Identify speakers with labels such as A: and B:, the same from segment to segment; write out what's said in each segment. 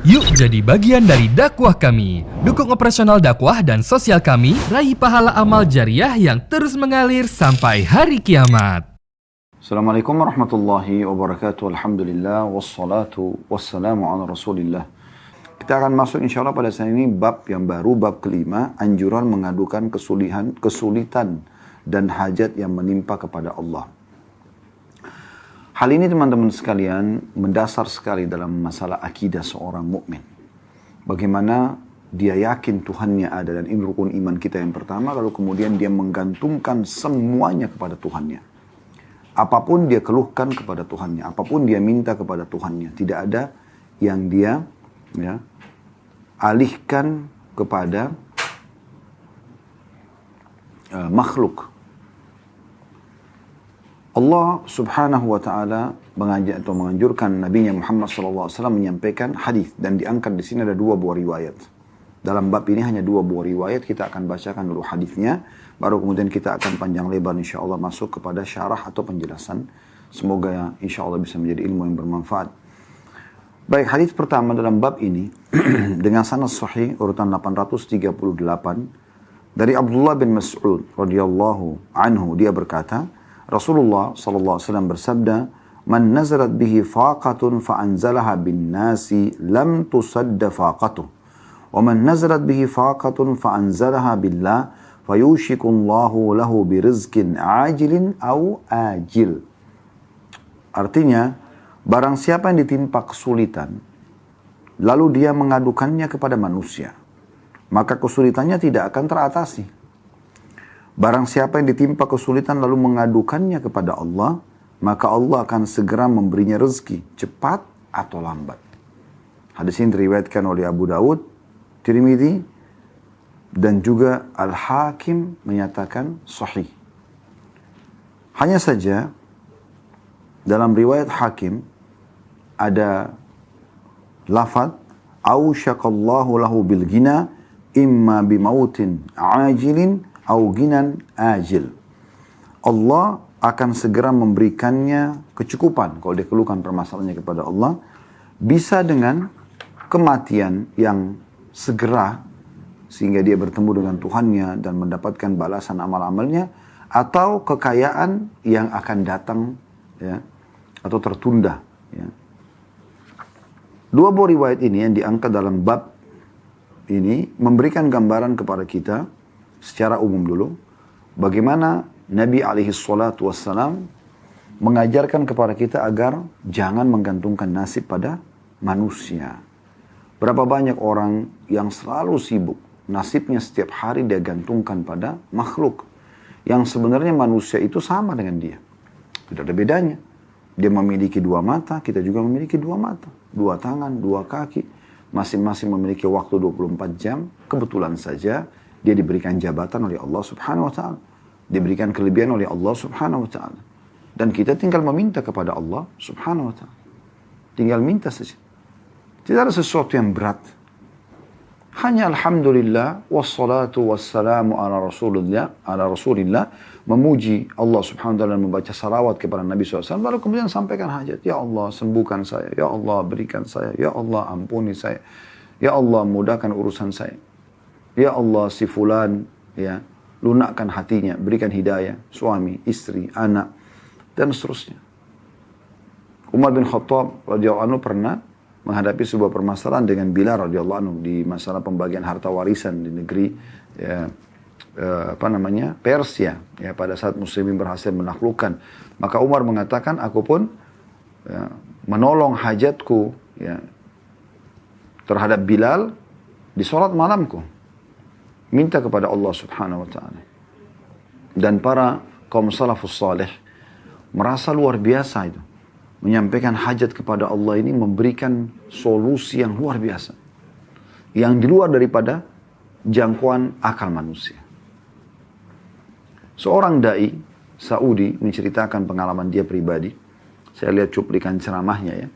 A: Yuk jadi bagian dari dakwah kami. Dukung operasional dakwah dan sosial kami, raih pahala amal jariah yang terus mengalir sampai hari kiamat.
B: Assalamualaikum warahmatullahi wabarakatuh. Alhamdulillah wassalatu wassalamu ala Rasulillah. Kita akan masuk insya Allah pada saat ini bab yang baru, bab kelima, anjuran mengadukan kesulitan dan hajat yang menimpa kepada Allah. Hal ini teman-teman sekalian mendasar sekali dalam masalah akidah seorang mukmin. Bagaimana dia yakin Tuhannya ada dan ini rukun iman kita yang pertama, lalu kemudian dia menggantungkan semuanya kepada Tuhannya. Apapun dia keluhkan kepada Tuhannya, apapun dia minta kepada Tuhannya, tidak ada yang dia alihkan kepada makhluk. Allah subhanahu wa ta'ala menganjurkan Nabi Muhammad SAW menyampaikan hadis dan diangkat di sini ada dua buah riwayat. Dalam bab ini hanya dua buah riwayat, kita akan bacakan dulu hadisnya, baru kemudian kita akan panjang lebar insya Allah masuk kepada syarah atau penjelasan. Semoga insya Allah bisa menjadi ilmu yang bermanfaat. Baik, hadis pertama dalam bab ini dengan sanad sahih urutan 838 dari Abdullah bin Mas'ud radhiyallahu anhu, dia berkata, Rasulullah SAW bersabda, "Man nazarat bihi faqatun fa'anzalaha bin nasi lam tusadda faqatuh. Wa man nazarat bihi faqatun fa'anzalaha billah fayushikullahu lahu birizkin ajilin au ajil." Artinya, barang siapa yang ditimpa kesulitan, lalu dia mengadukannya kepada manusia, maka kesulitannya tidak akan teratasi. Barang siapa yang ditimpa kesulitan lalu mengadukannya kepada Allah, maka Allah akan segera memberinya rezeki, cepat atau lambat. Hadis ini diriwayatkan oleh Abu Daud, Tirmidzi, dan juga Al-Hakim menyatakan sahih. Hanya saja, dalam riwayat Hakim, ada lafaz, "Ausyaqallahu lahu bil ghina, imma bimautin ajilin, auginan ajil." Allah akan segera memberikannya kecukupan kalau dia keluhkan permasalahannya kepada Allah, bisa dengan kematian yang segera sehingga dia bertemu dengan Tuhannya dan mendapatkan balasan amal-amalnya, atau kekayaan yang akan datang atau tertunda. Dua buah riwayat ini yang diangkat dalam bab ini memberikan gambaran kepada kita secara umum dulu, bagaimana Nabi SAW mengajarkan kepada kita agar jangan menggantungkan nasib pada manusia. Berapa banyak orang yang selalu sibuk, nasibnya setiap hari dia gantungkan pada makhluk, yang sebenarnya manusia itu sama dengan dia. Tidak ada bedanya. Dia memiliki dua mata, kita juga memiliki dua mata, dua tangan, dua kaki, masing-masing memiliki waktu 24 jam, kebetulan saja dia diberikan jabatan oleh Allah subhanahu wa ta'ala. Diberikan kelebihan oleh Allah subhanahu wa ta'ala. Dan kita tinggal meminta kepada Allah subhanahu wa ta'ala. Tinggal minta saja. Tidak ada sesuatu yang berat. Hanya alhamdulillah, wassalatu wassalamu ala rasulillah, memuji Allah subhanahu wa ta'ala dan membaca salawat kepada Nabi SAW. Lalu kemudian sampaikan hajat. Ya Allah, sembuhkan saya. Ya Allah, berikan saya. Ya Allah, ampuni saya. Ya Allah, mudahkan urusan saya. Ya Allah, si fulan, lunakkan hatinya, berikan hidayah, suami, istri, anak, dan seterusnya. Umar bin Khattab radhiyallahu anhu pernah menghadapi sebuah permasalahan dengan Bilal radhiyallahu anhu di masalah pembagian harta warisan di negeri Persia. Pada saat muslimin berhasil menaklukkan, maka Umar mengatakan, aku pun menolong hajatku terhadap Bilal di sholat malamku. Minta kepada Allah subhanahu wa ta'ala. Dan para kaum salafus salih merasa luar biasa itu. Menyampaikan hajat kepada Allah ini memberikan solusi yang luar biasa. Yang di luar daripada jangkauan akal manusia. Seorang da'i Saudi menceritakan pengalaman dia pribadi. Saya lihat cuplikan ceramahnya ya.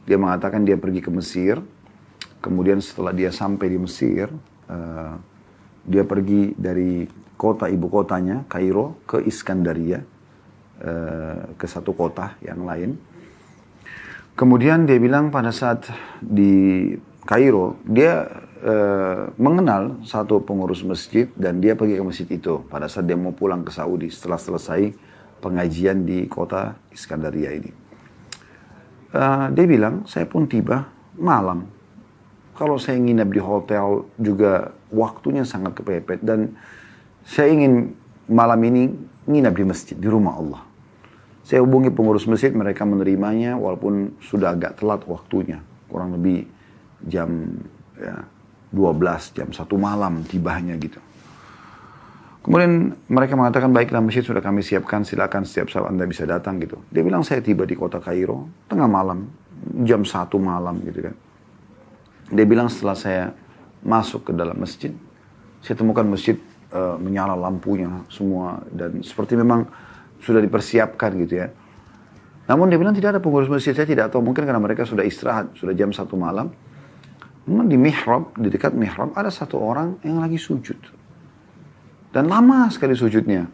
B: Dia mengatakan dia pergi ke Mesir. Kemudian setelah dia sampai di Mesir, dia pergi dari kota ibu kotanya, Kairo, ke Iskandaria, ke satu kota yang lain. Kemudian dia bilang pada saat di Kairo, dia mengenal satu pengurus masjid dan dia pergi ke masjid itu pada saat dia mau pulang ke Saudi setelah selesai pengajian di kota Iskandaria ini. Dia bilang, saya pun tiba malam. Kalau saya nginap di hotel juga waktunya sangat kepepet dan saya ingin malam ini nginap di masjid, di rumah Allah. Saya hubungi pengurus masjid, mereka menerimanya walaupun sudah agak telat waktunya. Kurang lebih jam 12, jam 1 malam tibanya gitu. Kemudian mereka mengatakan, baiklah masjid sudah kami siapkan, silakan setiap saat Anda bisa datang gitu. Dia bilang, saya tiba di kota Kairo, tengah malam, jam 1 malam gitu kan. Dia bilang setelah saya masuk ke dalam masjid, saya temukan masjid menyala lampunya semua dan seperti memang sudah dipersiapkan gitu ya. Namun dia bilang tidak ada pengurus masjid, saya tidak tahu mungkin karena mereka sudah istirahat, sudah jam 1 malam. Memang di mihrab, di dekat mihrab ada satu orang yang lagi sujud. Dan lama sekali sujudnya.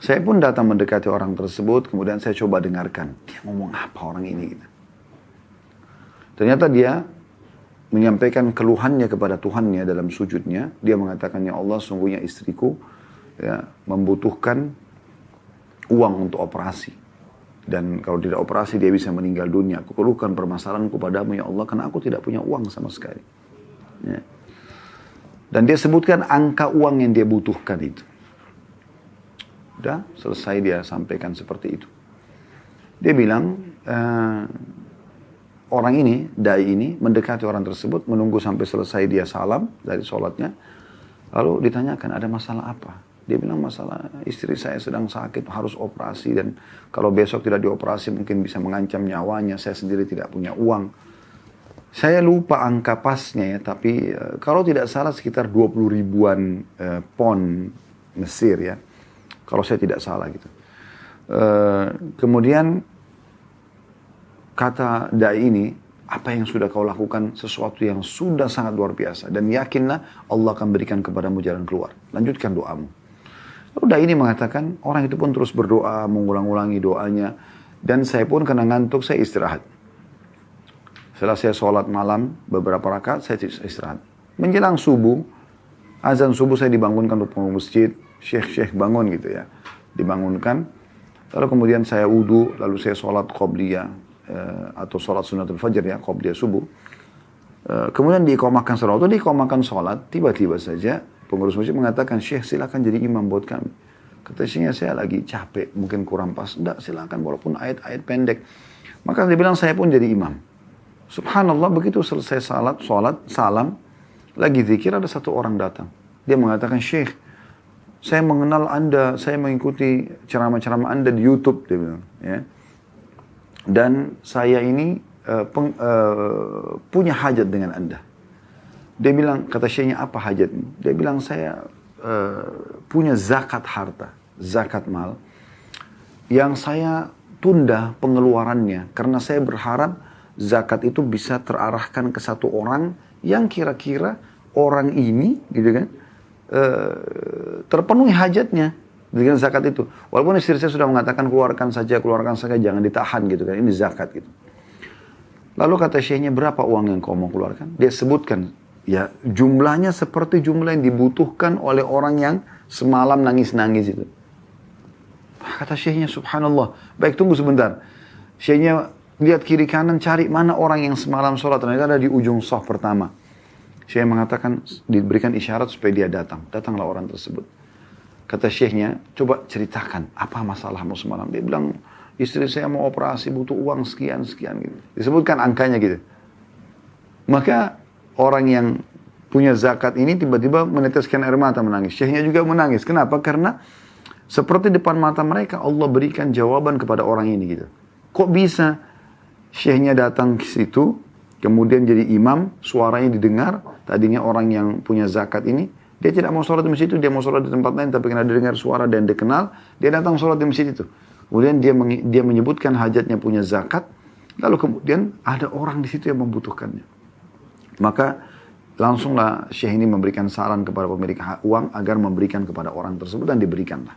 B: Saya pun datang mendekati orang tersebut, kemudian saya coba dengarkan. Dia ngomong apa orang ini gitu. Ternyata dia menyampaikan keluhannya kepada Tuhannya dalam sujudnya. Dia mengatakan, ya Allah sungguhnya istriku ya, membutuhkan uang untuk operasi. Dan kalau tidak operasi dia bisa meninggal dunia. Aku keluhkan permasalahanku padamu ya Allah karena aku tidak punya uang sama sekali. Ya. Dan dia sebutkan angka uang yang dia butuhkan itu. Udah selesai dia sampaikan seperti itu. Dia bilang orang ini, dai ini mendekati orang tersebut menunggu sampai selesai dia salam dari sholatnya. Lalu ditanyakan ada masalah apa? Dia bilang masalah istri saya sedang sakit, harus operasi dan kalau besok tidak dioperasi mungkin bisa mengancam nyawanya, saya sendiri tidak punya uang. Saya lupa angka pasnya ya, tapi kalau tidak salah sekitar 20 ribuan pon Mesir ya. Kalau saya tidak salah gitu. Kemudian kata dai ini, apa yang sudah kau lakukan sesuatu yang sudah sangat luar biasa dan yakinlah Allah akan berikan kepadamu jalan keluar. Lanjutkan doamu. Lalu dai ini mengatakan, orang itu pun terus berdoa, mengulang-ulangi doanya. Dan saya pun kena ngantuk, saya istirahat. Setelah saya sholat malam, beberapa rakaat, saya istirahat. Menjelang subuh, azan subuh saya dibangunkan untuk pengurus masjid. Syekh bangun gitu ya. Dibangunkan. Lalu kemudian saya wudu, lalu saya sholat qobliyah. Atau sholat sunnatul fajr ya, qobliyah subuh. Kemudian diiqamahkan sholat. Waktu diiqamahkan sholat, tiba-tiba saja pengurus masjid mengatakan, Syekh silakan jadi imam buat kami. Kata Syekhnya, saya lagi capek, mungkin kurang pas. Enggak, silakan walaupun ayat-ayat pendek. Maka dia bilang, saya pun jadi imam. Subhanallah, begitu selesai sholat, salam, lagi zikir, ada satu orang datang. Dia mengatakan, Syekh, saya mengenal Anda, saya mengikuti ceramah-ceramah Anda di YouTube, dia bilang. Ya. Dan saya ini punya hajat dengan Anda. Dia bilang, kata Syekhnya, apa hajatmu? Dia bilang, saya punya zakat harta, zakat mal, yang saya tunda pengeluarannya. Karena saya berharap zakat itu bisa terarahkan ke satu orang yang kira-kira orang ini, gitu kan, terpenuhi hajatnya dengan zakat itu. Walaupun istri saya sudah mengatakan, keluarkan saja, jangan ditahan gitu kan, ini zakat gitu. Lalu kata Syekhnya, berapa uang yang kau mau keluarkan? Dia sebutkan, ya jumlahnya seperti jumlah yang dibutuhkan oleh orang yang semalam nangis-nangis itu. Kata Syekhnya, subhanallah. Baik, tunggu sebentar. Syekhnya lihat kiri kanan, cari mana orang yang semalam sholat. Ternyata ada di ujung saf pertama. Syekh mengatakan, diberikan isyarat supaya dia datang. Datanglah orang tersebut. Kata Syekhnya, coba ceritakan apa masalahmu semalam. Dia bilang, istri saya mau operasi, butuh uang sekian gitu. Disebutkan angkanya gitu. Maka orang yang punya zakat ini tiba-tiba meneteskan air mata menangis. Syekhnya juga menangis. Kenapa? Karena seperti depan mata mereka Allah berikan jawaban kepada orang ini gitu. Kok bisa Syekhnya datang ke situ, kemudian jadi imam, suaranya didengar. Tadinya orang yang punya zakat ini, dia tidak mau sholat di masjid itu, dia mau sholat di tempat lain, tapi karena dia dengar suara dan dikenal, dia datang sholat di masjid itu. Kemudian dia menyebutkan hajatnya punya zakat, lalu kemudian ada orang di situ yang membutuhkannya. Maka langsunglah Syekh ini memberikan saran kepada pemilik uang agar memberikan kepada orang tersebut dan diberikanlah.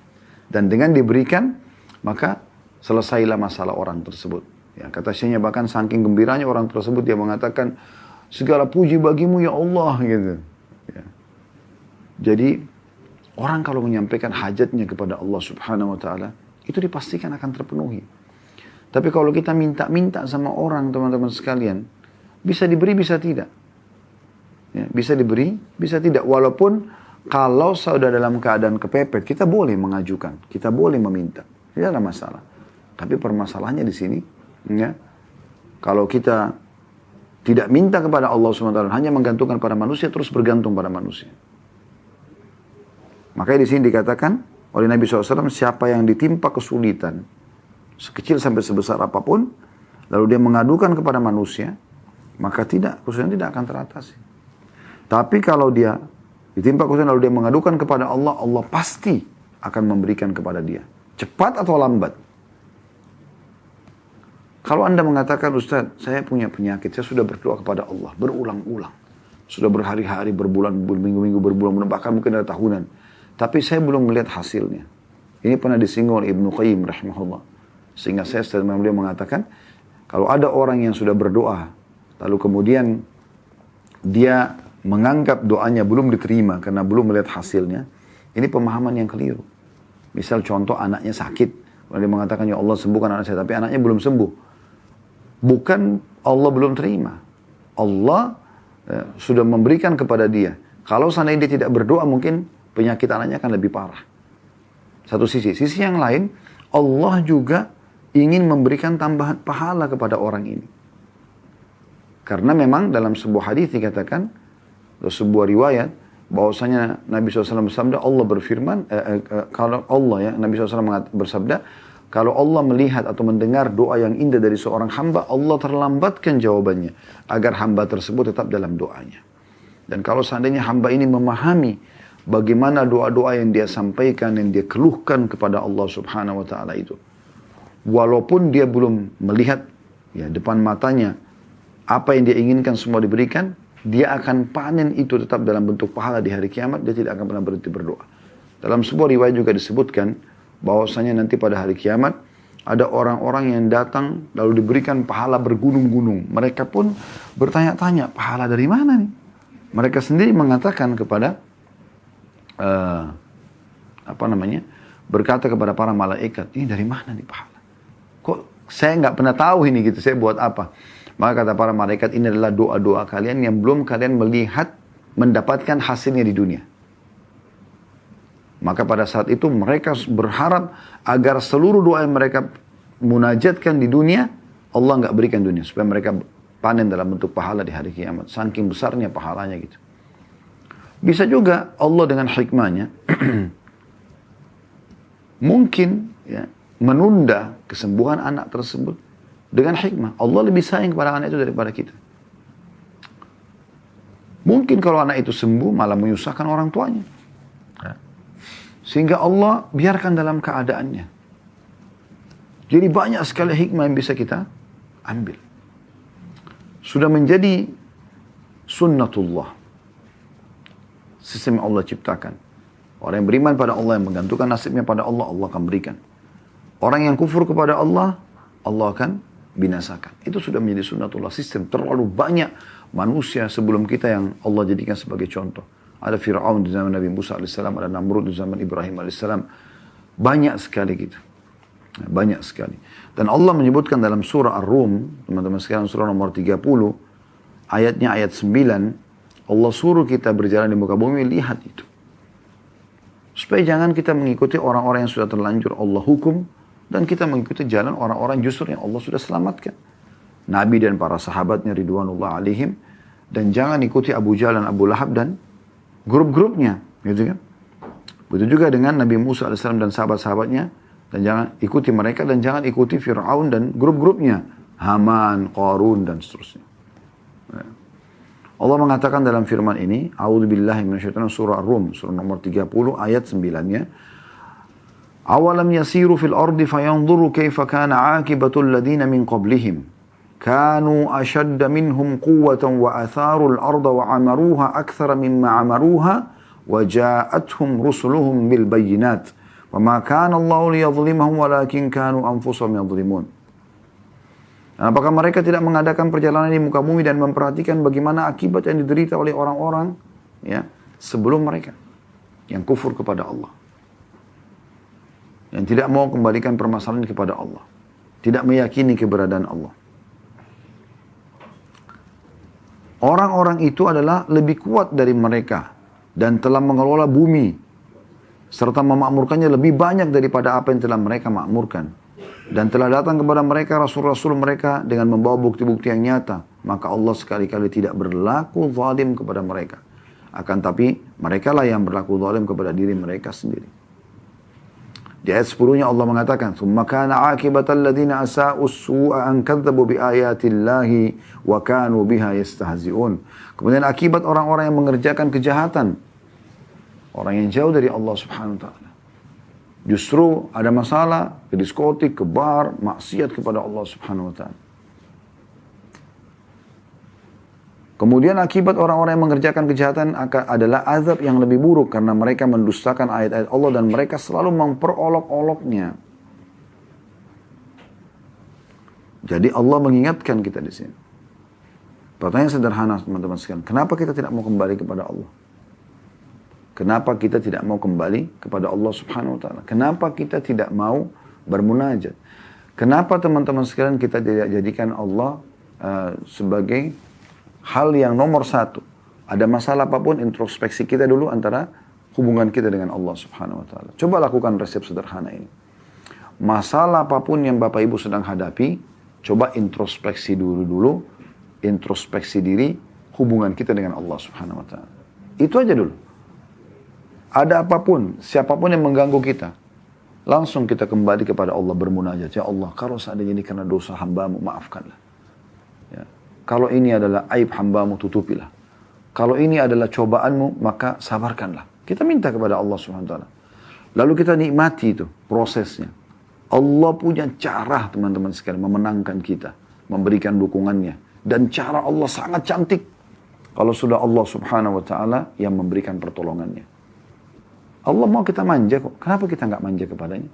B: Dan dengan diberikan, maka selesailah masalah orang tersebut. Ya, kata Syekhnya bahkan saking gembiranya orang tersebut, dia mengatakan, segala puji bagimu ya Allah gitu. Ya. Jadi orang kalau menyampaikan hajatnya kepada Allah Subhanahu wa taala, itu dipastikan akan terpenuhi. Tapi kalau kita minta-minta sama orang, teman-teman sekalian, bisa diberi, bisa tidak. Ya, bisa diberi, bisa tidak. Walaupun kalau sudah dalam keadaan kepepet, kita boleh mengajukan, kita boleh meminta, tidak ada masalah. Tapi permasalahannya di sini, ya, kalau kita tidak minta kepada Allah SWT, hanya menggantungkan pada manusia, terus bergantung pada manusia. Makanya di sini dikatakan oleh Nabi SAW, siapa yang ditimpa kesulitan, sekecil sampai sebesar apapun, lalu dia mengadukan kepada manusia, maka kesulitan tidak akan teratasi. Tapi kalau dia ditimpa kesulitan lalu dia mengadukan kepada Allah, Allah pasti akan memberikan kepada dia. Cepat atau lambat. Kalau Anda mengatakan, Ustaz, saya punya penyakit, saya sudah berdoa kepada Allah berulang-ulang. Sudah berhari-hari, berbulan, berminggu-minggu, berbulan-bulan, bahkan mungkin ada tahunan. Tapi saya belum melihat hasilnya. Ini pernah disinggung oleh Ibnu Qayyim rahimahullah. Sehingga saya setelah beliau mengatakan, kalau ada orang yang sudah berdoa, lalu kemudian dia menganggap doanya belum diterima karena belum melihat hasilnya, ini pemahaman yang keliru. Misal contoh anaknya sakit, lalu dia mengatakan, ya Allah sembuhkan anak saya, tapi anaknya belum sembuh. Bukan Allah belum terima. Allah sudah memberikan kepada dia. Kalau seandainya dia tidak berdoa, mungkin penyakit anaknya akan lebih parah. Satu sisi. Sisi yang lain, Allah juga ingin memberikan tambahan pahala kepada orang ini. Karena memang dalam sebuah hadis dikatakan, sebuah riwayat, bahwasanya Nabi SAW bersabda, Allah berfirman, kalau Allah ya, Nabi SAW bersabda, kalau Allah melihat atau mendengar doa yang indah dari seorang hamba, Allah terlambatkan jawabannya, agar hamba tersebut tetap dalam doanya. Dan kalau seandainya hamba ini memahami bagaimana doa-doa yang dia sampaikan, yang dia keluhkan kepada Allah Subhanahu wa taala itu, walaupun dia belum melihat ya depan matanya apa yang dia inginkan semua diberikan, dia akan panen itu tetap dalam bentuk pahala di hari kiamat, dia tidak akan pernah berhenti berdoa. Dalam sebuah riwayat juga disebutkan bahwasanya nanti pada hari kiamat ada orang-orang yang datang lalu diberikan pahala bergunung-gunung. Mereka pun bertanya-tanya, pahala dari mana nih? Mereka sendiri mengatakan kepada berkata kepada para malaikat, ini dari mana nih pahala? Kok saya nggak pernah tahu ini gitu, saya buat apa? Maka kata para malaikat, ini adalah doa-doa kalian yang belum kalian melihat mendapatkan hasilnya di dunia. Maka pada saat itu mereka berharap agar seluruh doa yang mereka munajatkan di dunia, Allah nggak berikan dunia, supaya mereka panen dalam bentuk pahala di hari kiamat. Saking besarnya pahalanya gitu. Bisa juga Allah dengan hikmahnya mungkin ya, menunda kesembuhan anak tersebut dengan hikmah. Allah lebih sayang kepada anak itu daripada kita. Mungkin kalau anak itu sembuh malah menyusahkan orang tuanya. Sehingga Allah biarkan dalam keadaannya. Jadi banyak sekali hikmah yang bisa kita ambil. Sudah menjadi sunnatullah. Sistem yang Allah ciptakan. Orang yang beriman pada Allah, yang menggantungkan nasibnya pada Allah, Allah akan berikan. Orang yang kufur kepada Allah, Allah akan binasakan. Itu sudah menjadi sunnatullah, sistem. Terlalu banyak manusia sebelum kita yang Allah jadikan sebagai contoh. Ada Fir'aun di zaman Nabi Musa AS, ada Namrud di zaman Ibrahim AS. Banyak sekali gitu. Banyak sekali. Dan Allah menyebutkan dalam surah Ar-Rum, teman-teman sekalian, surah nomor 30, ayatnya ayat 9, Allah suruh kita berjalan di muka bumi, lihat itu. Supaya jangan kita mengikuti orang-orang yang sudah terlanjur Allah hukum, dan kita mengikuti jalan orang-orang justru yang Allah sudah selamatkan. Nabi dan para sahabatnya ridwanullah alaihim, dan jangan ikuti Abu Jahal dan Abu Lahab dan grup-grupnya, gitu kan? Begitu juga dengan Nabi Musa AS dan sahabat-sahabatnya, dan jangan ikuti mereka, dan jangan ikuti Fir'aun dan grup-grupnya, Haman, Qarun, dan seterusnya. Allah mengatakan dalam firman ini, A'udzubillahi minasyaitonir surah Ar-Rum, surah nomor 30 ayat 9-nya, Awalam yasiru fil ardi fayanzuru kaifa kana 'aqibatul ladina min qablihim kanu ashadda minhum quwwatan wa atharul arda wa 'amaruha akthara mimma 'amaruha wa ja'atuhum rusuluhum bil bayyinat wa ma kana Allahu liyadhlimahum walakin kanu anfusahum yadhlimun. Dan apakah mereka tidak mengadakan perjalanan di muka bumi dan memperhatikan bagaimana akibat yang diderita oleh orang-orang ya sebelum mereka yang kufur kepada Allah, yang tidak mau kembalikan permasalahan kepada Allah, tidak meyakini keberadaan Allah. Orang-orang itu adalah lebih kuat dari mereka dan telah mengelola bumi serta memakmurkannya lebih banyak daripada apa yang telah mereka makmurkan. Dan telah datang kepada mereka rasul-rasul mereka dengan membawa bukti-bukti yang nyata. Maka Allah sekali-kali tidak berlaku zalim kepada mereka. Akan tapi mereka lah yang berlaku zalim kepada diri mereka sendiri. Di ayat 10-nya Allah mengatakan, "Tsumma kana 'aqibatal ladzina asa'u as-su'a an kadzdzabu bi ayatillahi wa kanu biha yastahzi'un." Kemudian akibat orang-orang yang mengerjakan kejahatan, orang yang jauh dari Allah Subhanahu wa taala. Justru ada masalah ke diskotik, ke bar, maksiat kepada Allah Subhanahu wa taala. Kemudian akibat orang-orang yang mengerjakan kejahatan adalah azab yang lebih buruk karena mereka mendustakan ayat-ayat Allah dan mereka selalu memperolok-oloknya. Jadi Allah mengingatkan kita di sini. Pertanyaan sederhana teman-teman sekalian, kenapa kita tidak mau kembali kepada Allah? Kenapa kita tidak mau kembali kepada Allah Subhanahu wa taala? Kenapa kita tidak mau bermunajat? Kenapa teman-teman sekalian kita tidak jadikan Allah sebagai hal yang nomor satu? Ada masalah apapun, introspeksi kita dulu antara hubungan kita dengan Allah Subhanahu wa taala. Coba lakukan resep sederhana ini. Masalah apapun yang Bapak Ibu sedang hadapi, coba introspeksi dulu, introspeksi diri, hubungan kita dengan Allah Subhanahu wa taala. Itu aja dulu. Ada apapun, siapapun yang mengganggu kita, langsung kita kembali kepada Allah bermunajat. Ya Allah, kalau seandainya ini karena dosa hamba-Mu, maafkanlah. Ya. Kalau ini adalah aib hamba-Mu, tutupilah. Kalau ini adalah cobaan-Mu, maka sabarkanlah. Kita minta kepada Allah SWT. Lalu kita nikmati itu, prosesnya. Allah punya cara, teman-teman sekalian, memenangkan kita. Memberikan dukungannya. Dan cara Allah sangat cantik. Kalau sudah Allah Subhanahu wa ta'ala yang memberikan pertolongannya. Allah mau kita manja kok. Kenapa kita nggak manja kepadanya?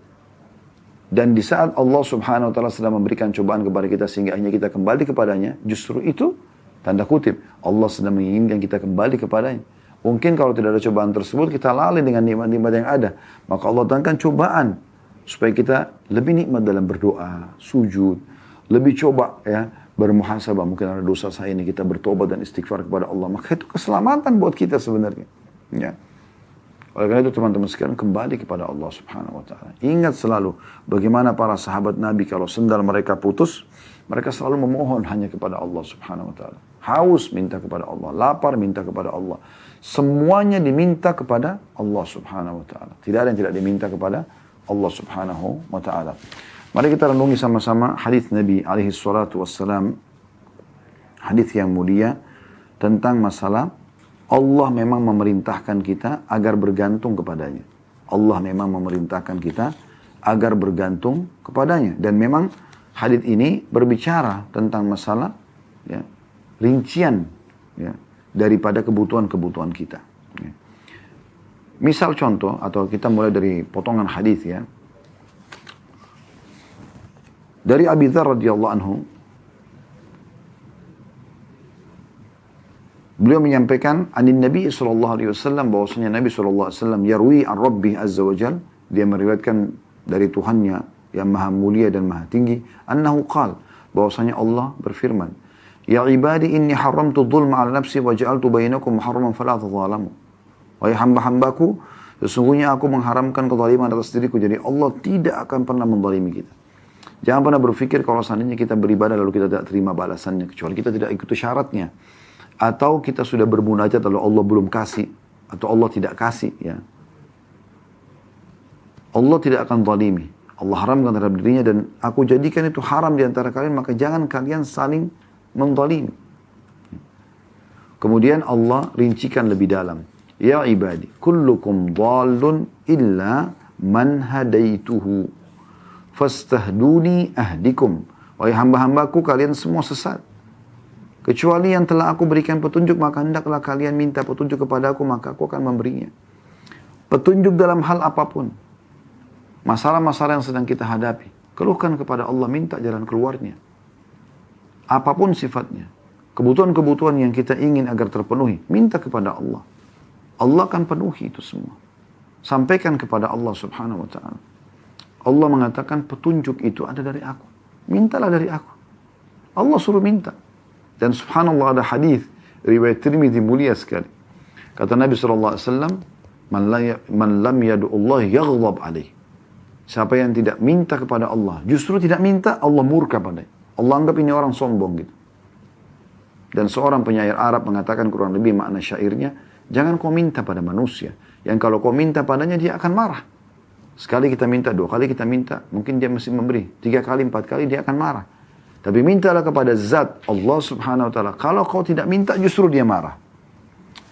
B: Dan di saat Allah Subhanahu wa taala sedang memberikan cobaan kepada kita sehingga akhirnya kita kembali kepadanya, justru itu tanda kutip Allah sedang menginginkan kita kembali kepadanya. Mungkin kalau tidak ada cobaan tersebut kita lalai dengan nikmat-nikmat yang ada. Maka Allah datangkan cobaan supaya kita lebih nikmat dalam berdoa, sujud, lebih coba ya bermuhasabah. Mungkin ada dosa saya ini, kita bertobat dan istighfar kepada Allah. Maka itu keselamatan buat kita sebenarnya. Ya. Oleh karena itu teman-teman sekalian kembali kepada Allah Subhanahu wa taala. Ingat selalu bagaimana para sahabat Nabi kalau sendal mereka putus, mereka selalu memohon hanya kepada Allah Subhanahu wa taala. Haus minta kepada Allah, lapar minta kepada Allah. Semuanya diminta kepada Allah Subhanahu wa taala. Tidak ada yang tidak diminta kepada Allah Subhanahu wa taala. Mari kita renungi sama-sama hadis Nabi alaihi salatu wassalam. Hadis yang mulia tentang masalah Allah memang memerintahkan kita agar bergantung kepadanya. Allah memang memerintahkan kita agar bergantung kepadanya. Dan memang hadits ini berbicara tentang masalah ya, rincian ya, daripada kebutuhan-kebutuhan kita. Ya. Misal contoh, atau kita mulai dari potongan hadits ya. Dari Abi Dzar radhiyallahu anhu, beliau menyampaikan anin Nabi SAW bahwasanya Nabi SAW yarwi an Rabbi Azza wa Jal, dia meriwayatkan dari Tuhannya yang maha mulia dan maha tinggi, annahu qal, bahwasanya Allah berfirman, ya ibadi inni haramtu dhulma ala nafsi wa ja'altu bainakum muharraman fala tadhalamu. Wahai hamba-hambaku, sesungguhnya aku mengharamkan kezaliman atas diriku, jadi Allah tidak akan pernah menzalimi kita. Jangan pernah berpikir kalau seandainya kita beribadah lalu kita tidak terima balasannya, kecuali kita tidak ikuti syaratnya. Atau kita sudah bermunajat lalu Allah belum kasih, atau Allah tidak kasih ya. Allah tidak akan zalimi. Allah haramkan terhadap dirinya dan aku jadikan itu haram di antara kalian, maka jangan kalian saling menzalimi. Kemudian Allah rincikan lebih dalam. Ya ibadi, kullukum dhalun illa man hadaituhu. Fastahduni ahdikum. Wahai hamba-hambaku, kalian semua sesat. Kecuali yang telah aku berikan petunjuk, maka hendaklah kalian minta petunjuk kepada aku, maka aku akan memberinya. Petunjuk dalam hal apapun. Masalah-masalah yang sedang kita hadapi. Keluhkan kepada Allah, minta jalan keluarnya. apapun sifatnya, kebutuhan-kebutuhan yang kita ingin agar terpenuhi, minta kepada Allah. Allah akan penuhi itu semua. Sampaikan kepada Allah subhanahu wa ta'ala. Allah mengatakan petunjuk itu ada dari aku. Mintalah dari aku. Allah suruh minta. Dan subhanallah ada hadis riwayat Tirmidzi mulia sekali. Kata Nabi SAW, Man lam yadu'ullah yaghdab alaih. Siapa yang tidak minta kepada Allah, justru tidak minta, Allah murka padanya. Allah anggap ini orang sombong gitu. Dan seorang penyair Arab mengatakan kurang lebih makna syairnya, jangan kau minta pada manusia. Yang kalau kau minta padanya dia akan marah. Sekali kita minta, 2 kali kita minta, mungkin dia mesti memberi. 3 kali, 4 kali dia akan marah. Tapi mintalah kepada zat Allah subhanahu wa ta'ala. Kalau kau tidak minta justru dia marah.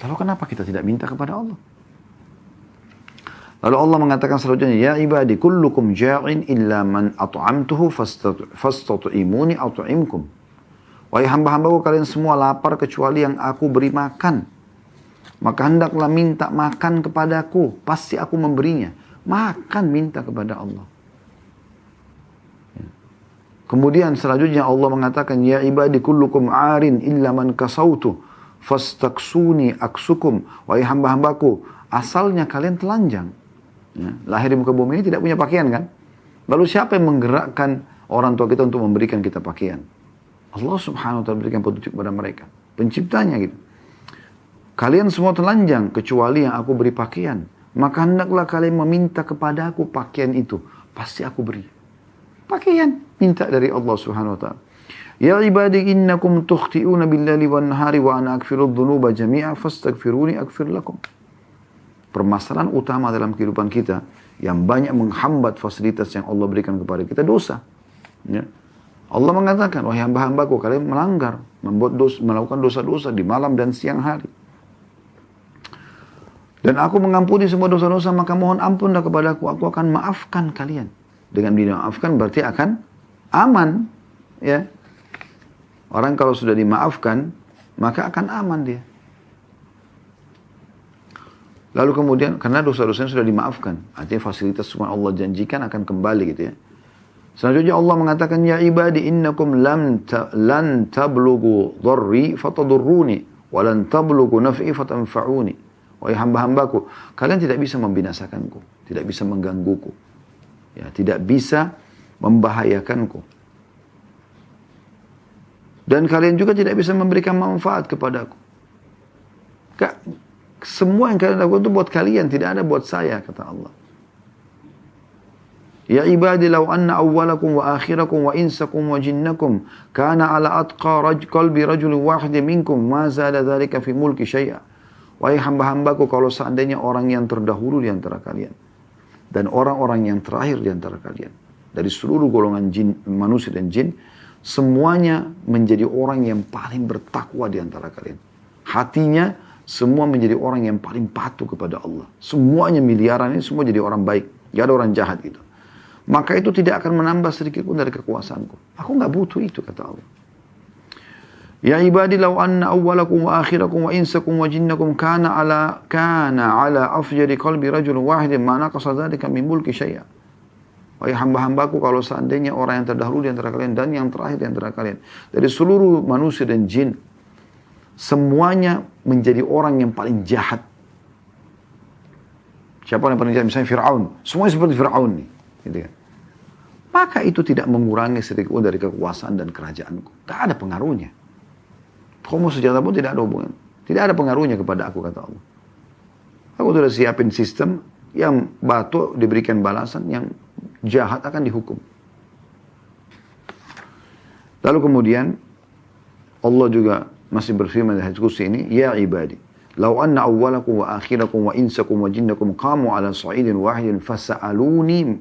B: Lalu kenapa kita tidak minta kepada Allah? Lalu Allah mengatakan selanjutnya, Ya ibadi kullukum ja'in illa man at'amtuhu fastat'imuni at'imkum. Wahai hamba-hambaku, kalian semua lapar kecuali yang aku beri makan. Maka hendaklah minta makan kepadaku, pasti aku memberinya. Makan minta kepada Allah. Kemudian selanjutnya Allah mengatakan, Ya ibadi kullukum arin illa man kasautu fastaksuni aksukum. Wahai hamba-hambaku, asalnya kalian telanjang. Ya, lahir di muka bumi ini tidak punya pakaian kan? Lalu siapa yang menggerakkan orang tua kita untuk memberikan kita pakaian? Allah subhanahu wa ta'ala berikan petunjuk kepada mereka. Penciptanya gitu. Kalian semua telanjang kecuali yang aku beri pakaian. Maka hendaklah kalian meminta kepada aku pakaian itu. Pasti aku beri. Pakaian. Minta dari Allah subhanahu wa ta'ala. Ya ibadi innakum tukhti'una billaili wan nahari wa ana aghfiru dhunuba jami'a fastaghfiruni aghfir lakum. Permasalahan utama dalam kehidupan kita yang banyak menghambat fasilitas yang Allah berikan kepada kita, dosa. Ya. Allah mengatakan, wahai hamba-hambaku, kalian melanggar, melakukan dosa-dosa di malam dan siang hari. Dan aku mengampuni semua dosa-dosa, maka mohon ampunlah kepadaku, aku akan maafkan kalian. Dengan dimaafkan berarti akan aman. Ya. Orang kalau sudah dimaafkan, maka akan aman dia. Lalu kemudian, karena dosa-dosanya sudah dimaafkan. Artinya fasilitas semua Allah janjikan akan kembali gitu ya. Selanjutnya Allah mengatakan, Ya ibadi innakum lan tablugu dharri fatadurruni. Walan tablugu naf'i fatanfa'uni. Wahai hamba-hambaku, kalian tidak bisa membinasakanku. Tidak bisa menggangguku. Ya, tidak bisa membahayakanku. Dan kalian juga tidak bisa memberikan manfaat kepadaku. Semua yang kalian lakukan itu buat kalian, tidak ada buat saya, kata Allah. Ya ibadi law anna awwalakum wa akhirakum wa insakum wa jinnakum kana ala atqa qalbi rajulin wahidin minkum ma zada dhalika fi mulki syai'a. Wahai hamba-hambaku, kalau seandainya orang yang terdahulu di antara kalian dan orang-orang yang terakhir di antara kalian dari seluruh golongan jin, manusia dan jin, semuanya menjadi orang yang paling bertakwa di antara kalian. Hatinya semua menjadi orang yang paling patuh kepada Allah. Semuanya miliaran ini semua jadi orang baik. Gak ada orang jahat gitu. Maka itu tidak akan menambah sedikit pun dari kekuasaanku. Aku gak butuh itu, kata Allah. Ya ibadi law anna awwalakum wa akhirakum wa insakum wa jinnakum kana ala afjari qalbi rajul wahidin ma naqasa dzalika min mulki syai'a. Wahai hamba-hambaku, kalau seandainya orang yang terdahulu di antara kalian dan yang terakhir di antara kalian dari seluruh manusia dan jin, semuanya menjadi orang yang paling jahat. Siapa yang paling jahat? Misalnya Fir'aun. Semuanya seperti Fir'aun nih. Gitu kan. Maka itu tidak mengurangi sedikit pun dari kekuasaan dan kerajaanku. Gak ada pengaruhnya. Kamu sejahtera pun tidak ada hubungan. Tidak ada pengaruhnya kepada aku, kata Allah. Aku sudah siapin sistem yang batu diberikan balasan, yang jahat akan dihukum. Lalu kemudian Allah juga masih berfirman di hadis qudsi ini, Ya ibadi, law anna awwalakum wa akhirakum wa insakum wa jinnakum qamu ala sa'idin wahidin fasa'aluni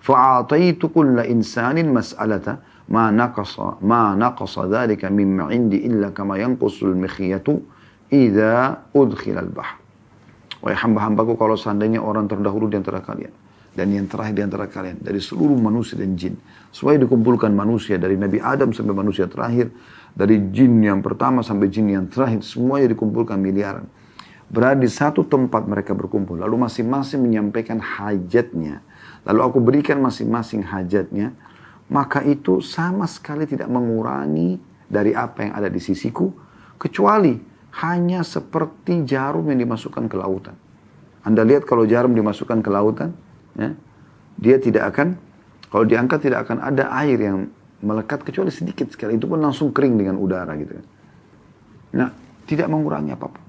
B: fa'ataitu kulla insanin mas'alata ma naqasa dhalika mimma indi illa kama yanqusul mikhyatu idza udkhila al-bahr. Wahai hamba-hambaku, kalau seandainya orang terdahulu di antara kalian dan yang terakhir di antara kalian dari seluruh manusia dan jin, semuanya dikumpulkan manusia dari Nabi Adam sampai manusia terakhir, dari jin yang pertama sampai jin yang terakhir, semuanya dikumpulkan miliaran. Berada di satu tempat mereka berkumpul, lalu masing-masing menyampaikan hajatnya. Lalu aku berikan masing-masing hajatnya, maka itu sama sekali tidak mengurangi dari apa yang ada di sisiku, kecuali hanya seperti jarum yang dimasukkan ke lautan. Anda lihat kalau jarum dimasukkan ke lautan, ya, dia tidak akan, kalau diangkat tidak akan ada air yang melekat kecuali sedikit sekali. Itu pun langsung kering dengan udara gitu. Nah, tidak mengurangi apapun.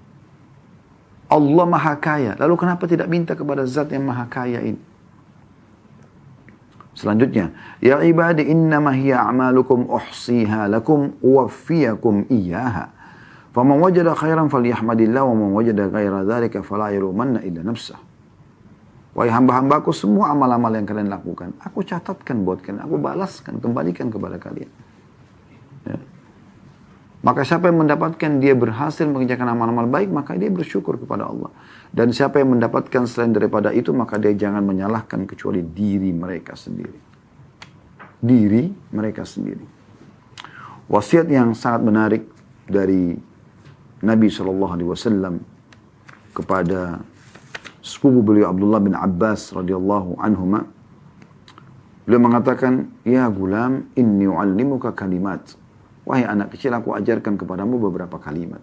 B: Allah Maha Kaya. Lalu kenapa tidak minta kepada zat yang Maha Kaya ini? Selanjutnya, ya ibadi innama hiya a'malukum uhsiha lakum uwaffiyakum iyyaha. Faman wajada khairan falyahmadillah wa man wajada ghaira dzalika fala yalumanna illa nafsah. Wahai hamba-hambaku, semua amal-amal yang kalian lakukan, aku catatkan buat kalian, aku balaskan, kembalikan kepada kalian. Ya. Maka siapa yang mendapatkan dia berhasil mengerjakan amal-amal baik, maka dia bersyukur kepada Allah. Dan siapa yang mendapatkan selain daripada itu, maka dia jangan menyalahkan kecuali diri mereka sendiri. Diri mereka sendiri. Wasiat yang sangat menarik dari Nabi SAW kepada sepupu beliau Abdullah bin Abbas radhiyallahu anhuma. Beliau mengatakan, ya gulam, inni u'allimuka kalimat. Wahai anak kecil, aku ajarkan kepadamu beberapa kalimat.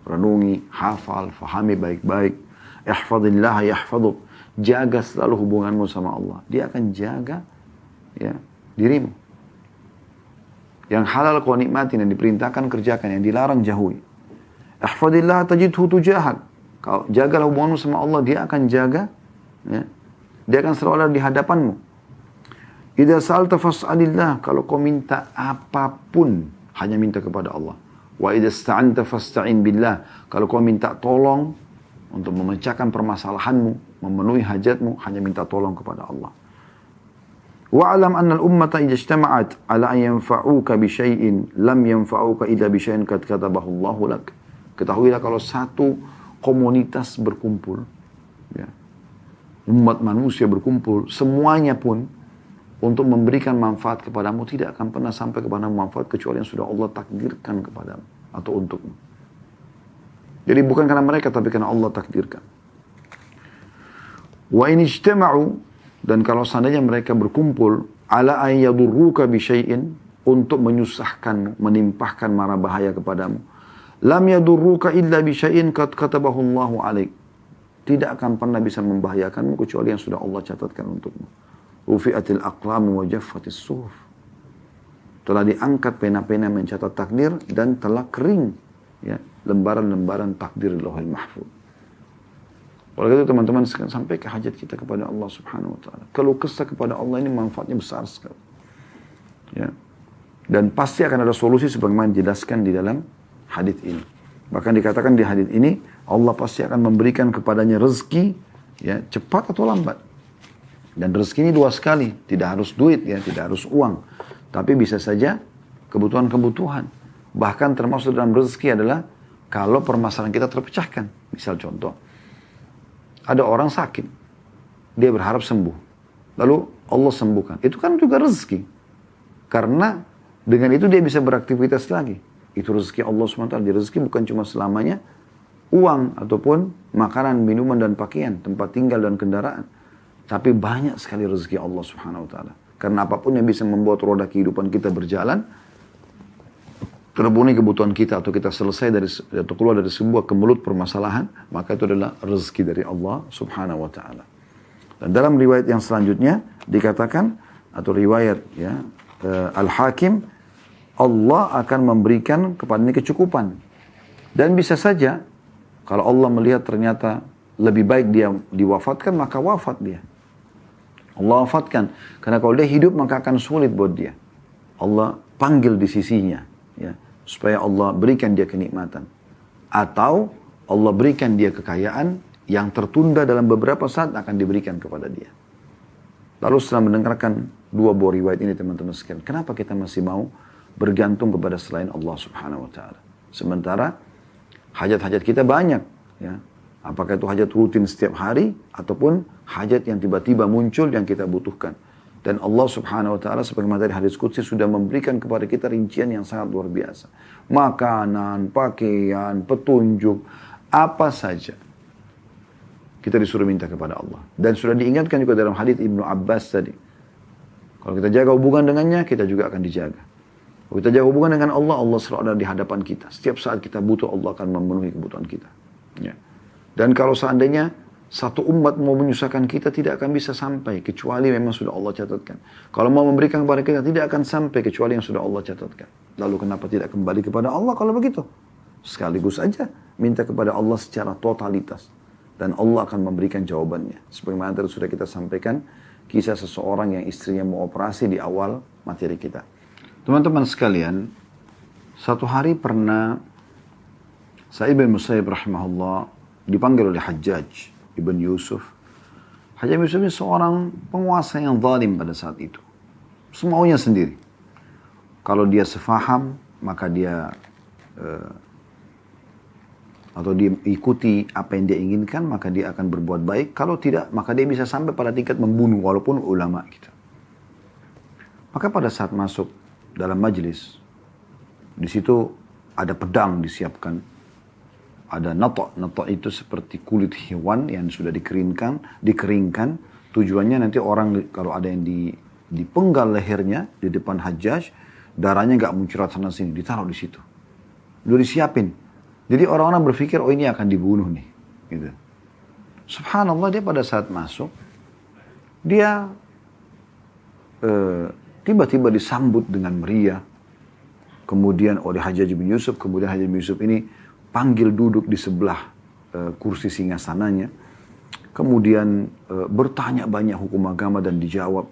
B: Renungi, hafal, fahami baik-baik. Ihfadillah yahfaduk. Jaga selalu hubunganmu sama Allah. Dia akan jaga ya, dirimu. Yang halal kau nikmatin, yang diperintahkan kerjakan, yang dilarang jauhi. Ihfadillah tajidhu tujahak. Kau jagalah hubunganmu sama Allah, dia akan jaga. Ya. Dia akan selalu ada di hadapanmu. Idza sa'alta fas'alillah. Kalau kau minta apapun, hanya minta kepada Allah. Wa idza ista'anta fasta'in billah. Kalau kau minta tolong untuk memecahkan permasalahanmu, memenuhi hajatmu, hanya minta tolong kepada Allah. Wa'alam anna al-ummata idza ijtama'at 'ala an yanfa'uka bi syai'in lam yanfa'uka illa bi syai'in qad katabahu Allahu lak. Ketahuilah kalau satu komunitas berkumpul, ya, umat manusia berkumpul, semuanya pun untuk memberikan manfaat kepadamu, tidak akan pernah sampai kepadamu manfaat kecuali yang sudah Allah takdirkan kepadamu atau untukmu. Jadi bukan karena mereka, tapi karena Allah takdirkan. Wa in ijtama'u, dan kalau seandainya mereka berkumpul, ala an yadurruka bi syai'in, untuk menyusahkanmu, menimpahkan mara bahaya kepadamu, lam yadurruka illa bi syai'in qad katabahu Allahu 'alaik. Tidak akan pernah bisa membahayakanmu kecuali yang sudah Allah catatkan untukmu. Rufi'atil aqlam wa jaffatis suhuf. Telah diangkat pena-pena mencatat takdir dan telah kering ya, lembaran-lembaran takdir Lauhul Mahfuz. Oleh itu teman-teman sampai ke hajat kita kepada Allah Subhanahu wa taala. Kalau kesah kepada Allah ini manfaatnya besar sekali. Ya. Dan pasti akan ada solusi sebagaimana dijelaskan di dalam hadis ini. Bahkan dikatakan di hadis ini Allah pasti akan memberikan kepadanya rezeki ya, cepat atau lambat. Dan rezeki ini dua sekali, tidak harus duit ya, tidak harus uang, tapi bisa saja kebutuhan-kebutuhan. Bahkan termasuk dalam rezeki adalah kalau permasalahan kita terpecahkan. Misal contoh, ada orang sakit, dia berharap sembuh, lalu Allah sembuhkan. Itu kan juga rezeki, karena dengan itu dia bisa beraktivitas lagi. Itu rezeki Allah SWT. Rezeki bukan cuma selamanya uang ataupun makanan, minuman dan pakaian, tempat tinggal dan kendaraan. Tapi banyak sekali rezeki Allah Subhanahu wa taala. Karena apapun yang bisa membuat roda kehidupan kita berjalan, terpenuhi kebutuhan kita atau kita selesai dari atau keluar dari sebuah kemelut permasalahan, maka itu adalah rezeki dari Allah Subhanahu wa taala. Dan dalam riwayat yang selanjutnya dikatakan atau riwayat ya Al-Hakim, Allah akan memberikan kepadanya kecukupan. Dan bisa saja kalau Allah melihat ternyata lebih baik dia diwafatkan, maka wafat dia. Allah wafatkan. Karena kalau dia hidup maka akan sulit buat dia. Allah panggil di sisinya. Ya, supaya Allah berikan dia kenikmatan. Atau Allah berikan dia kekayaan yang tertunda dalam beberapa saat akan diberikan kepada dia. Lalu setelah mendengarkan dua buah riwayat ini teman-teman sekalian, kenapa kita masih mau bergantung kepada selain Allah Subhanahu wa taala? Sementara hajat-hajat kita banyak, ya. Apakah itu hajat rutin setiap hari ataupun hajat yang tiba-tiba muncul yang kita butuhkan. Dan Allah Subhanahu wa taala sebagaimana tadi hadis qudsi sudah memberikan kepada kita rincian yang sangat luar biasa. Makanan, pakaian, petunjuk, apa saja kita disuruh minta kepada Allah. Dan sudah diingatkan juga dalam hadis Ibnu Abbas tadi. Kalau kita jaga hubungan dengannya, kita juga akan dijaga. Kalau kita jaga hubungan dengan Allah, Allah selalu ada di hadapan kita. Setiap saat kita butuh, Allah akan memenuhi kebutuhan kita. Ya. Dan kalau seandainya satu umat mau menyusahkan kita, tidak akan bisa sampai kecuali memang sudah Allah catatkan. Kalau mau memberikan kepada kita, tidak akan sampai kecuali yang sudah Allah catatkan. Lalu kenapa tidak kembali kepada Allah kalau begitu? Sekaligus saja minta kepada Allah secara totalitas. Dan Allah akan memberikan jawabannya. Sebagaimana tadi sudah kita sampaikan, kisah seseorang yang istrinya mau operasi di awal materi kita. Teman-teman sekalian, satu hari pernah Sa'id bin Musayyib rahimahullah dipanggil oleh Hajjaj ibn Yusuf. Hajjaj ibn Yusuf ini seorang penguasa yang zalim pada saat itu. Semaunya sendiri. Kalau dia sefaham, maka dia atau dia ikuti apa yang dia inginkan, maka dia akan berbuat baik. Kalau tidak, maka dia bisa sampai pada tingkat membunuh walaupun ulama gitu. Maka pada saat masuk dalam majlis, di situ ada pedang disiapkan, ada nato'. Nato' itu seperti kulit hewan yang sudah dikeringkan. Tujuannya nanti orang kalau ada yang dipenggal lehernya di depan Hajjaj, darahnya nggak muncrat sana sini, ditaruh di situ. Udah disiapin. Jadi orang-orang berpikir, oh ini akan dibunuh nih. Gitu. Subhanallah, dia pada saat masuk, dia tiba-tiba disambut dengan meriah. Kemudian oleh Hajjaj bin Yusuf, kemudian Hajjaj bin Yusuf ini panggil duduk di sebelah kursi singgasananya. Kemudian bertanya banyak hukum agama dan dijawab.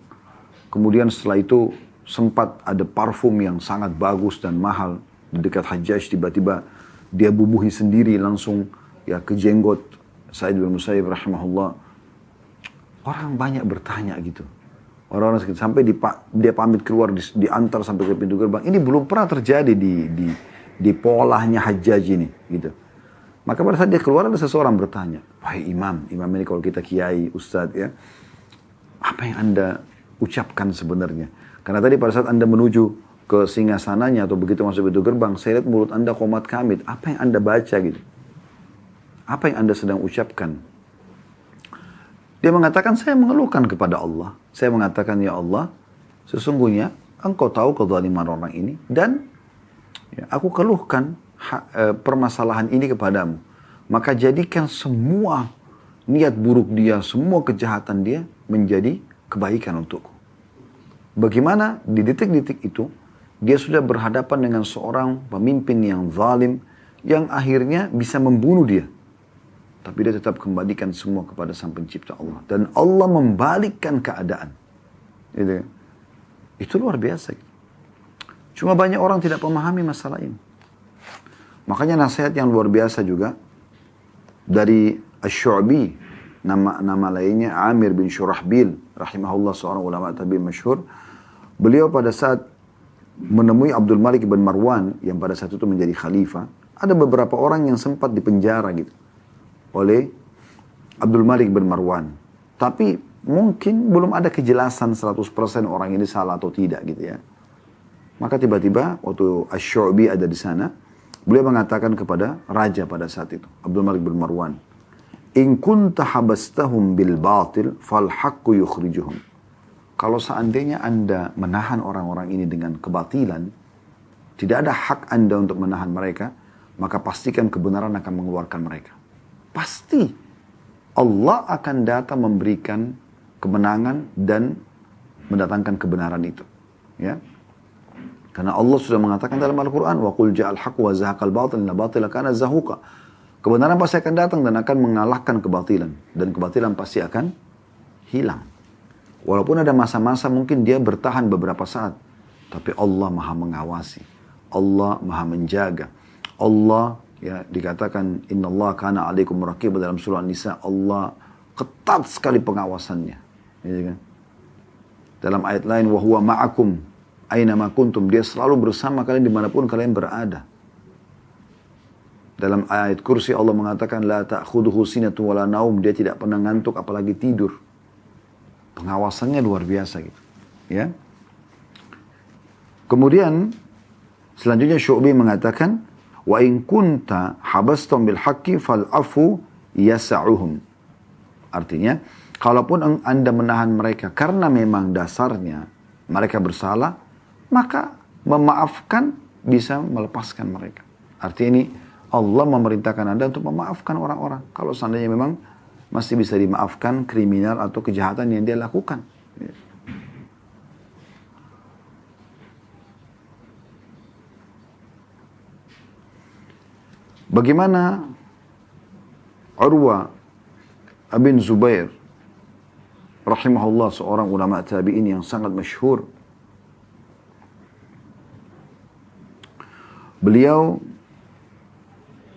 B: Kemudian setelah itu sempat ada parfum yang sangat bagus dan mahal di dekat Hajjaj. Tiba-tiba dia bubuhi sendiri langsung ya ke jenggot Sa'id bin Musayyib rahimahullah. Orang banyak bertanya gitu. Orang-orang sekitar, sampai dia pamit keluar, diantar sampai ke pintu gerbang. Ini belum pernah terjadi di polahnya Hajjaj ini, gitu. Maka pada saat dia keluar ada seseorang bertanya, wahai imam ini kalau kita kiai, ustadz ya, apa yang anda ucapkan sebenarnya? Karena tadi pada saat anda menuju ke singgasananya atau begitu masuk pintu gerbang, saya lihat mulut anda qomat kamit. Apa yang anda baca gitu? Apa yang anda sedang ucapkan? Dia mengatakan, saya mengeluhkan kepada Allah. Saya mengatakan, ya Allah, sesungguhnya engkau tahu kezaliman orang ini. Dan ya, aku keluhkan permasalahan ini kepadamu. Maka jadikan semua niat buruk dia, semua kejahatan dia menjadi kebaikan untukku. Bagaimana di detik-detik itu, dia sudah berhadapan dengan seorang pemimpin yang zalim, yang akhirnya bisa membunuh dia. Tapi dia tetap kembalikan semua kepada Sang Pencipta Allah. Dan Allah membalikkan keadaan. Itu luar biasa. Cuma banyak orang tidak memahami masalah ini. Makanya nasihat yang luar biasa juga dari Asy-Syu'bi, nama lainnya Amir bin Syurahbil, rahimahullah, seorang ulama tabi'in masyhur. Beliau pada saat menemui Abdul Malik bin Marwan yang pada saat itu menjadi khalifah, ada beberapa orang yang sempat dipenjara gitu oleh Abdul Malik bin Marwan. Tapi mungkin belum ada kejelasan 100% orang ini salah atau tidak gitu ya. Maka tiba-tiba waktu Asy-Syu'bi ada di sana, beliau mengatakan kepada raja pada saat itu, Abdul Malik bin Marwan, "In kunta habastahum bil batil fal haqqu yukhrijuhum." Kalau seandainya Anda menahan orang-orang ini dengan kebatilan, tidak ada hak Anda untuk menahan mereka, maka pastikan kebenaran akan mengeluarkan mereka. Pasti Allah akan datang memberikan kemenangan dan mendatangkan kebenaran itu. Ya. Karena Allah sudah mengatakan dalam Al-Quran, وَقُلْ جَاءَ الْحَقُّ وَزَهَقَ الْبَاطِلَ إِنَّ الْبَاطِلَ كَانَ زَهُوقًا. Kebenaran pasti akan datang dan akan mengalahkan kebatilan. Dan kebatilan pasti akan hilang. Walaupun ada masa-masa mungkin dia bertahan beberapa saat. Tapi Allah maha mengawasi. Allah maha menjaga. Allah ya dikatakan, Inna Allah kana alaikum raqib dalam surah An-Nisa. Allah ketat sekali pengawasannya. Ya, kan? Dalam ayat lain, wa huwa ma'akum aina ma kuntum, dia selalu bersama kalian dimanapun kalian berada. Dalam ayat kursi Allah mengatakan, la ta'khuduhu sinatu wala naum, dia tidak pernah ngantuk apalagi tidur. Pengawasannya luar biasa gitu. Ya. Kemudian selanjutnya Syu'bi mengatakan, wa in kunta habastum bil haqqi fal afu yas'uhum. Artinya, kalaupun Anda menahan mereka karena memang dasarnya mereka bersalah, maka memaafkan bisa melepaskan mereka. Artinya ini Allah memerintahkan Anda untuk memaafkan orang-orang. Kalau seandainya memang masih bisa dimaafkan kriminal atau kejahatan yang dia lakukan. Bagaimana Urwa bin Zubair rahimahullah, seorang ulama tabi'in yang sangat masyhur. Beliau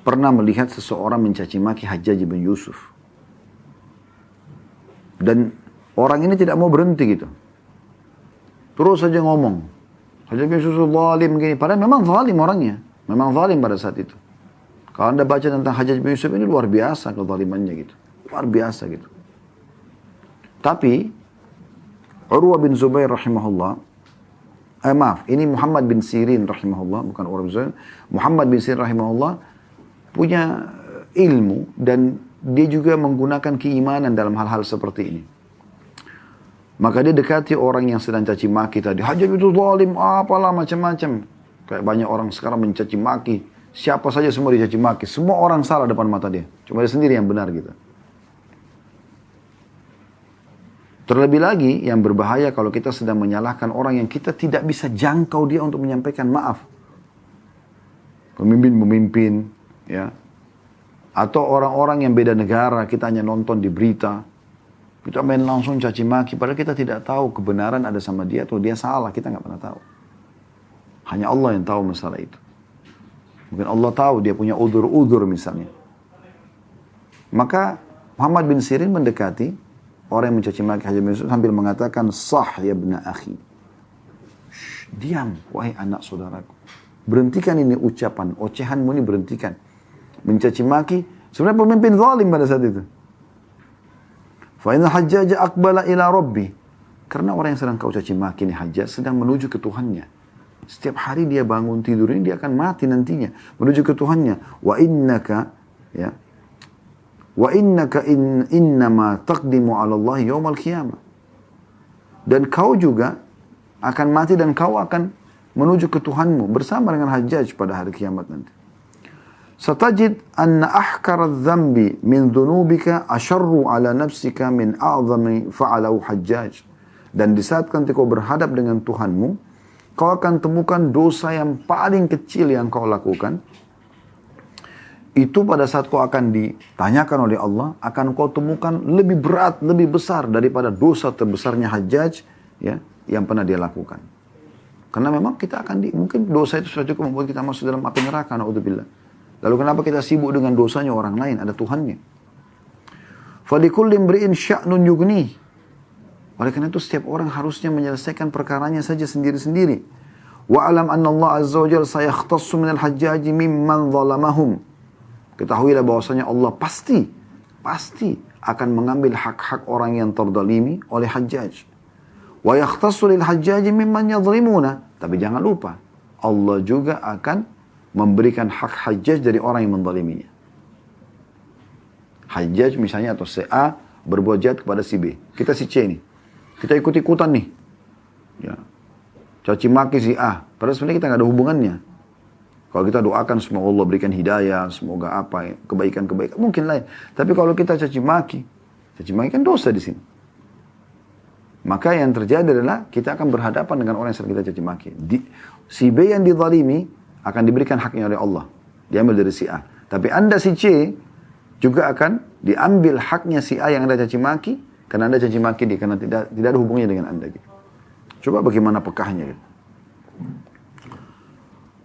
B: pernah melihat seseorang mencaci maki Hajjaj bin Yusuf. Dan orang ini tidak mau berhenti gitu. Terus saja ngomong. Hajjaj bin Yusuf zalim gini. Padahal memang zalim orangnya. Memang zalim pada saat itu. Kalau Anda baca tentang Hajjaj bin Yusuf ini luar biasa kezalimannya gitu. Luar biasa gitu. Tapi Urwa bin Zubair rahimahullah, ini Muhammad bin Sirin rahimahullah, bukan Urwa bin Zubair. Muhammad bin Sirin rahimahullah punya ilmu dan dia juga menggunakan keimanan dalam hal-hal seperti ini. Maka dia dekati orang yang sedang caci maki tadi. Hajjaj itu zalim, apalah macam-macam. Kayak banyak orang sekarang mencaci maki. Siapa saja semua dicaci maki. Semua orang salah depan mata dia. Cuma dia sendiri yang benar gitu. Terlebih lagi yang berbahaya kalau kita sedang menyalahkan orang yang kita tidak bisa jangkau dia untuk menyampaikan maaf. Pemimpin-pemimpin, ya. Atau orang-orang yang beda negara, kita hanya nonton di berita. Kita main langsung caci maki, padahal kita tidak tahu kebenaran ada sama dia atau dia salah, kita nggak pernah tahu. Hanya Allah yang tahu masalah itu. Mungkin Allah tahu dia punya udzur-udzur misalnya. Maka Muhammad bin Sirin mendekati orang yang mencaci maki Hajjaj bin Yusuf sambil mengatakan, "Sah ya ibna akhi." Diam, wahai anak saudaraku. Berhentikan ini ucapan, ocehanmu ini berhentikan. Mencaci maki, sebenarnya pemimpin zalim pada saat itu. Fa inna Hajjaj aqbala ila rabbi. Karena orang yang sedang kau caci maki ini Hajjaj sedang menuju ke Tuhannya. Setiap hari dia bangun tidur ini dia akan mati nantinya menuju ke Tuhannya. Wa innaka ya. Wa innaka innama taqdimu 'ala Allah yaumal qiyamah. Dan kau juga akan mati dan kau akan menuju ke Tuhanmu bersama dengan Hajjaj pada hari kiamat nanti. Satajid anna ahkara adh-dhanbi min dhunubika asharru 'ala nafsika min a'zami fa'alahu Hajjaj. Dan di saat nanti kau berhadap dengan Tuhanmu, kau akan temukan dosa yang paling kecil yang kau lakukan. Itu pada saat kau akan ditanyakan oleh Allah, akan kau temukan lebih berat, lebih besar daripada dosa terbesarnya Hajjaj ya, yang pernah dia lakukan. Karena memang kita akan mungkin dosa itu sudah cukup membuat kita masuk dalam api neraka, na'udzubillah. Lalu kenapa kita sibuk dengan dosanya orang lain, ada Tuhannya. Falikulli imri'in sya'nun yughnih. Oleh karena itu setiap orang harusnya menyelesaikan perkaranya saja sendiri-sendiri. Wa alam anna Allah azza wa jalla sayakhtassu minal hajjaji mimman zalamahum. Ketahuilah bahwasanya Allah pasti akan mengambil hak-hak orang yang terdalimi oleh Hajjaj. Wa yakhtassu lil hajjaji mimman yadhlimuna. Tapi jangan lupa, Allah juga akan memberikan hak Hajjaj dari orang yang mendaliminya. Hajjaj misalnya atau si A berbuat jahat kepada si B. Kita si C nih. Kita ikut-ikutan nih. Ya. Caci maki si A. Padahal sebenarnya kita nggak ada hubungannya. Kalau kita doakan semoga Allah berikan hidayah, semoga apa, kebaikan-kebaikan, mungkin lain. Tapi kalau kita caci maki kan dosa di sini. Maka yang terjadi adalah kita akan berhadapan dengan orang yang sedang kita caci maki. Si B yang dizalimi akan diberikan haknya oleh Allah. Diambil dari si A. Tapi Anda si C juga akan diambil haknya si A yang Anda caci maki. Karena Anda caci maki dia, karena tidak ada hubungannya dengan Anda. Gitu. Coba bagaimana pekahnya. Gitu.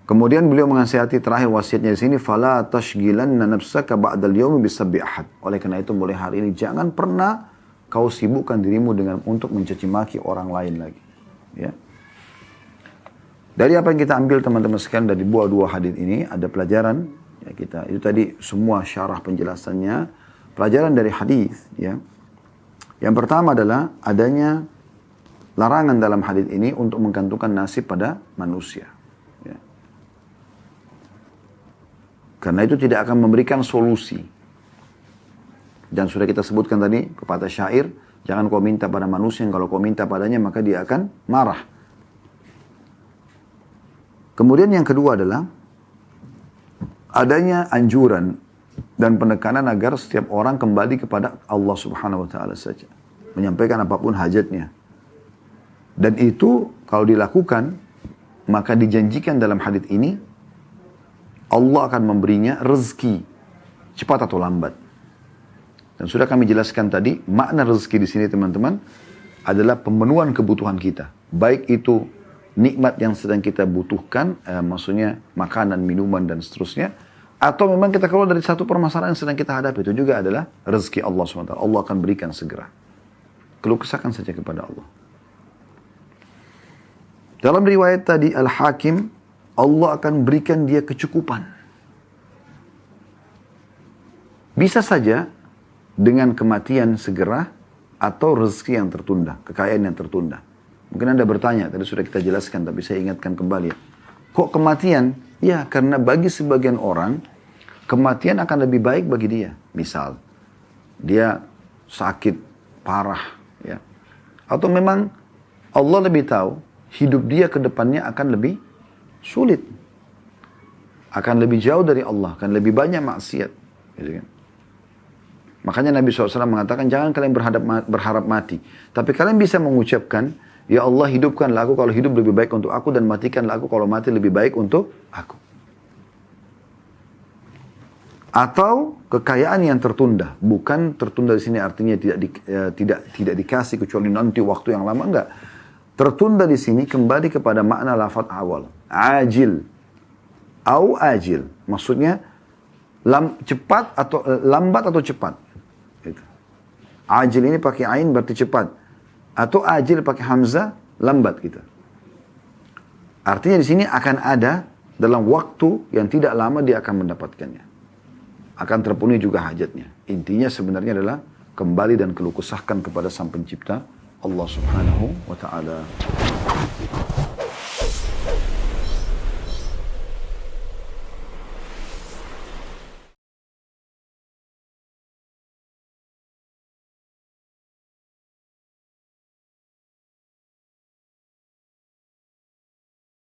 B: Kemudian beliau menasihati terakhir wasiatnya di sini, fala tashghilanna nafsaka ba'dal yaumi bisabbi ahad. Oleh karena itu mulai hari ini jangan pernah kau sibukkan dirimu dengan untuk mencaci maki orang lain lagi. Ya. Dari apa yang kita ambil teman-teman sekalian dari dua hadis ini ada pelajaran ya kita. Itu tadi semua syarah penjelasannya, pelajaran dari hadis ya. Yang pertama adalah adanya larangan dalam hadis ini untuk menggantungkan nasib pada manusia. Ya. Karena itu tidak akan memberikan solusi. Dan sudah kita sebutkan tadi, pepatah syair, jangan kau minta pada manusia, kalau kau minta padanya maka dia akan marah. Kemudian yang kedua adalah adanya anjuran dan penekanan agar setiap orang kembali kepada Allah Subhanahu wa taala saja, menyampaikan apapun hajatnya. Dan itu kalau dilakukan, maka dijanjikan dalam hadits ini Allah akan memberinya rezeki cepat atau lambat. Dan sudah kami jelaskan tadi, makna rezeki di sini teman-teman adalah pemenuhan kebutuhan kita. Baik itu nikmat yang sedang kita butuhkan, maksudnya makanan, minuman dan seterusnya, atau memang kita keluar dari satu permasalahan yang sedang kita hadapi, itu juga adalah rezeki Allah SWT. Allah akan berikan segera. Keluh kesahkan saja kepada Allah. Dalam riwayat tadi Al-Hakim, Allah akan berikan dia kecukupan. Bisa saja dengan kematian segera atau rezeki yang tertunda, kekayaan yang tertunda. Mungkin Anda bertanya, tadi sudah kita jelaskan tapi saya ingatkan kembali. Kok kematian? Ya, karena bagi sebagian orang kematian akan lebih baik bagi dia. Misal, dia sakit parah, ya. Atau memang Allah lebih tahu hidup dia ke depannya akan lebih sulit. Akan lebih jauh dari Allah, akan lebih banyak maksiat. Gitu kan? Makanya Nabi SAW mengatakan, jangan kalian berharap mati. Tapi kalian bisa mengucapkan, ya Allah hidupkanlah aku kalau hidup lebih baik untuk aku, dan matikanlah aku kalau mati lebih baik untuk aku. Atau kekayaan yang tertunda. Bukan tertunda di sini artinya tidak dikasih kecuali nanti waktu yang lama, enggak. Tertunda di sini kembali kepada makna lafaz awal. Ajil. Au ajil. Maksudnya cepat atau lambat atau cepat. Gitu. Ajil ini pakai ain berarti cepat. Atau ajil pakai hamzah lambat gitu. Artinya di sini akan ada dalam waktu yang tidak lama dia akan mendapatkannya. Akan terpenuhi juga hajatnya. Intinya sebenarnya adalah kembali dan keluh kesahkan kepada Sang Pencipta Allah Subhanahu wa taala.